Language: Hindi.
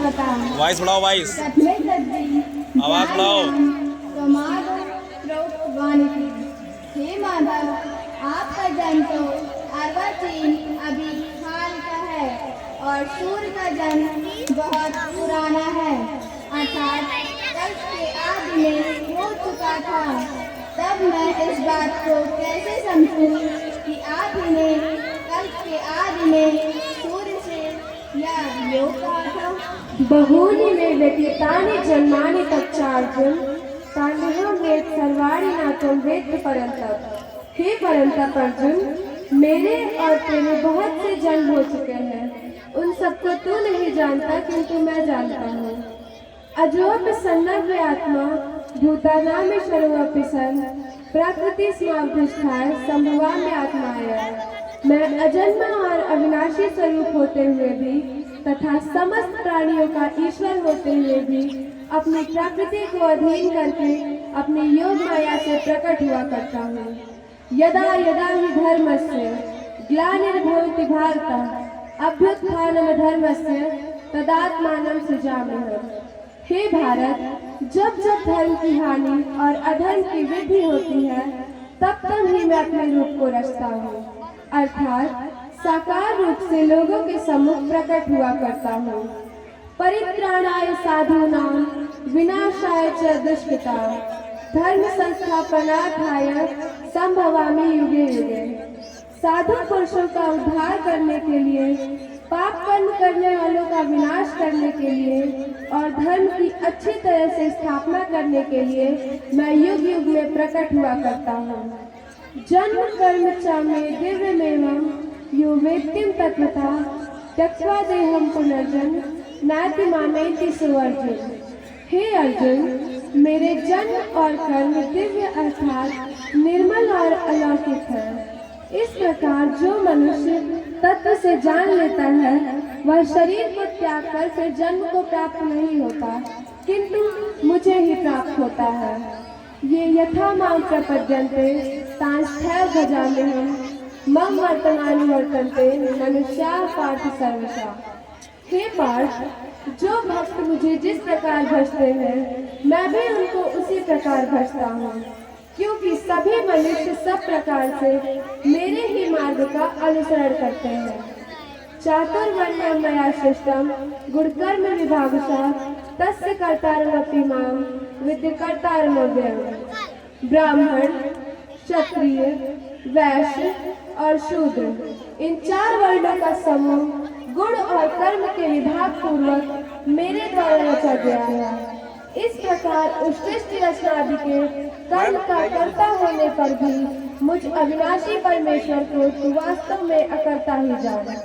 पता। वॉइस बढ़ाओ, वॉइस आवाज बढ़ाओ। तो माधव वाणी की। हे माधव, आपका जन्म तो अर्वाचीन अभी हाल का है और सूर्य का जन्म बहुत पुराना है, अर्थात कल के आदि में हो चुका था। तब मैं इस बात को कैसे समझूं कि आप ने कल के आदि में सूर्य से या योग कहा था। बहूनि मे व्यतीतानि जन्मानि तच्चार्जुन तान्यहं वेद सर्वाणि न त्वं वेत्थ परन्तप। हे परन्तप अर्जुन, मेरे और तेरे बहुत से जन्म हो चुके हैं, उन सबको तू नहीं जानता किंतु मैं जानता हूँ। अजोऽपि सन्नव्य आत्मा भूतानां सर्वोऽपि सन् प्रकृति स्माभ्यष्ठाय संभवामि आत्माय। मैं अजन्मा और अविनाशी स्वरूप होते हुए भी तथा समस्त प्राणियों का ईश्वर होते हुए भी अपनी प्रकृति को अधीन करके अपनी योग माया से प्रकट हुआ करता हूँ। यदा यदा हि धर्मस्य ग्लानिर्भवति भारत अभ्युत्थानं धर्मस्य तदात्मानं सृजाम्यहम्। हे भारत, जब जब धर्म की हानि और अधर्म की वृद्धि होती है तब तब ही मैं अपने रूप को रचता हूँ, अर्थात साकार रूप से लोगों के सम्मुख प्रकट हुआ करता हूँ। परित्राणाय साधूनां विनाशाय च दुष्कृतां धर्म संस्थापनार्थाय संभवामि युगे युगे। साधु पुरुषों का उद्धार करने के लिए, पाप कर्म करने वालों का विनाश करने के लिए और धर्म की अच्छी तरह से स्थापना करने के लिए मैं युग युग में प्रकट हुआ करता हूँ। जन्म कर्म च मे दिव्यमेवं यो वेत्तिं तत्वता त्यक्त्वा देहं पुनर्जन्म नाति मामेति सुवर्जुन। हे अर्जुन, मेरे जन्म और कर्म दिव्य अर्थात निर्मल और अलौकिक है। इस प्रकार जो मनुष्य तत्व से जान लेता है वह शरीर को त्याग कर फिर जन्म को प्राप्त नहीं होता किंतु मुझे ही प्राप्त होता है। ये यथा मां प्रपद्यन्ते तांस्थैव भजाम्यहम् मम वर्तमानि वर्तन्ते मनुष्याः पार्थ सर्वशः। हे पार्थ, जो भक्त मुझे जिस प्रकार भजते हैं मैं भी उनको उसी प्रकार भजता हूँ, क्योंकि सभी मनुष्य सब प्रकार से मेरे ही मार्ग का अनुसरण करते हैं। चातुर्वर्ण्यं मया सृष्टं गुणकर्म विभागशः तस्य कर्तारमपि मां विद्धि कर्तारमव्ययम्। ब्राह्मण, क्षत्रिय, वैश्य और शूद्र, इन चार वर्णों का समूह गुण और कर्म के विभाग पूर्वक मेरे द्वारा रचा गया है। इस प्रकार उत्कृष्ट रचनादि के कर्म का कर्ता होने पर भी मुझ अविनाशी परमेश्वर को तू वास्तव में अकर्ता ही जान।